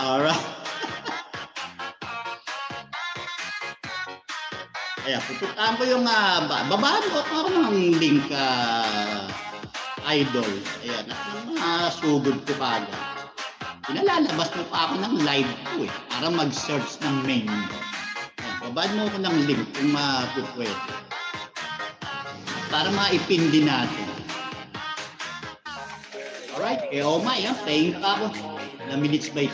Alright. Ayan, pupuntahan ko yung, babaan ko ako ng link, idol. Ayan, at sugod ko kagad. Pinalalabas mo pa ako ng live ko para mag-search ng main. Ayan, babaan mo ako ng link kung mapupwede. Para maipin din natin. Alright, Oma, yan, playing pa ako. Na minutes by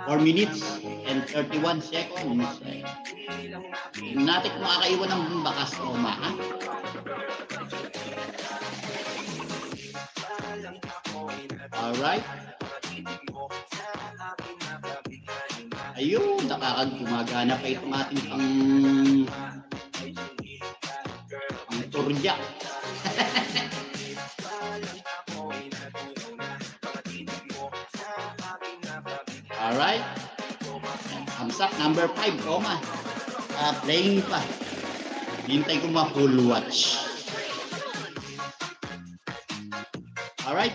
4 minutes and 31 seconds. Tingnan natin kung makakaiwan ng bakas, Oma, ha? Alright. Ayun, nakakagumagana pa itong ating pang turja. Alright. Thumbs up, number 5, Oma. Playing pa. Hintay ko ma-full watch. Alright.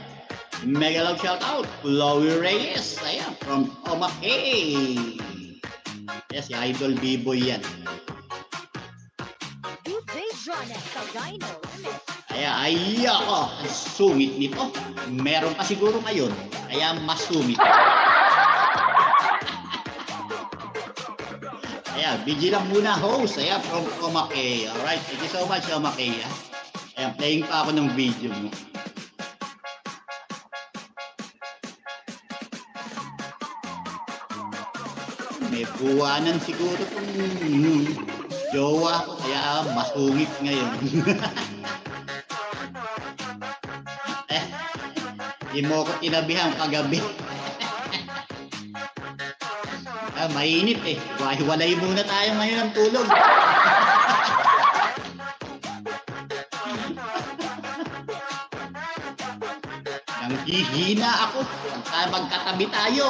Mega love shout out. Chloe Reyes. Ayan, from Oma K. Yes, si Idol B-Boy yan. Ay, ako. Ang sungit nito. Meron pa siguro ngayon. Kaya mas sungit. Ayan, BG lang muna, host. Ayan, from Oma K. Alright, thank you so much, Oma K. Ayan, playing pa ako ng video mo. May buwanan siguro kung jowa ko, kaya masungit ngayon. Di mo ko tinabihan kagabi. Mainit eh. Walay muna tayo ngayon ng tulog. Nang hihina ako. Magkatabi tayo.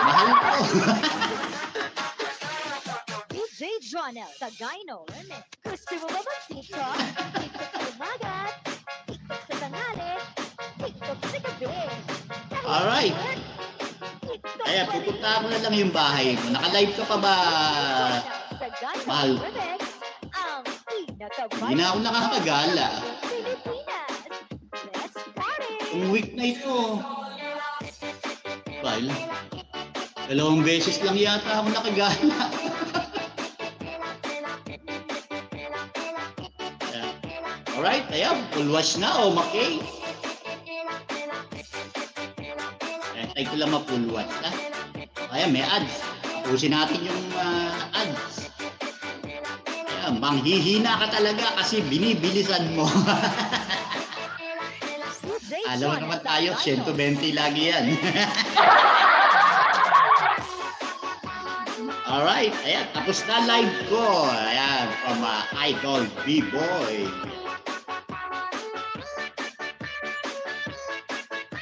Mahal ko. DJ Jonel sa Gyno. Gusto mo ba mag-TikTok? TikTok sa umaga, TikTok sa tanghali, TikTok sa gabi. Alright. Ayan, pupunta mo na lang yung bahay mo. Naka-live ka pa ba? Mahal. Hindi na ako nakakagala. Ang week na ito. Well, 2 beses lang yata ako nakagala. Alright, ayan. Full watch na, Oma K. Try ko lang ma-full watch, ha? Ayan, may ads. Tapusin natin yung ads. Ayan, manghihina ka talaga kasi binibilisan mo. Alam mo naman tayo, 120 lagi yan. Alright, ayan, tapos na live ko. Ayan, from Idol B-Boy.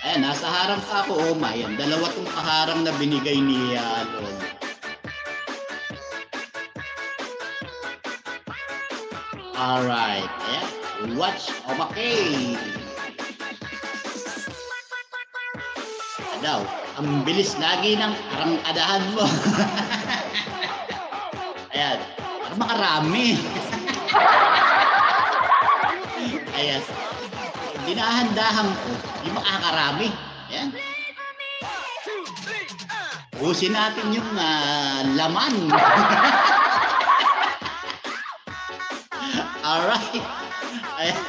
Ayan, nasa harang pa ako, Oma. Ayan, 2 tong kaharang na binigay ni Lord. Alright, ayan. Watch, Oma K. Daw, ang bilis lagi ng arangkadahan mo. Ayan, parang makarami. Ayan, dinahandahan ko, di makakarami. Ayan. Usin natin yung laman. Alright. Ayan.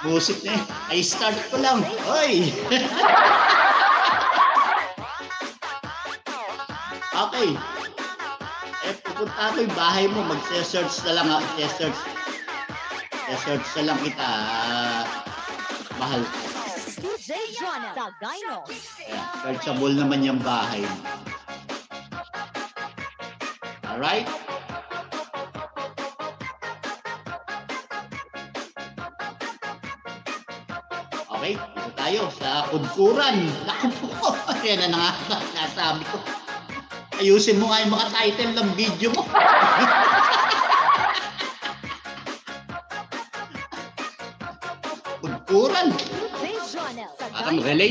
Musik na eh. I start ko lang. Hoy! Okay. Pupunta ko yung bahay mo. Mag-search na lang. Search na lang kita. Mahal ko. Searchable naman yung bahay mo. Alright? Okay, dito tayo sa kudkuran. Naku po, yan na nga nasabi ko. Ayusin mo nga yung mga title ng video mo. Kudkuran. Jonel sa Parang Gyno. relate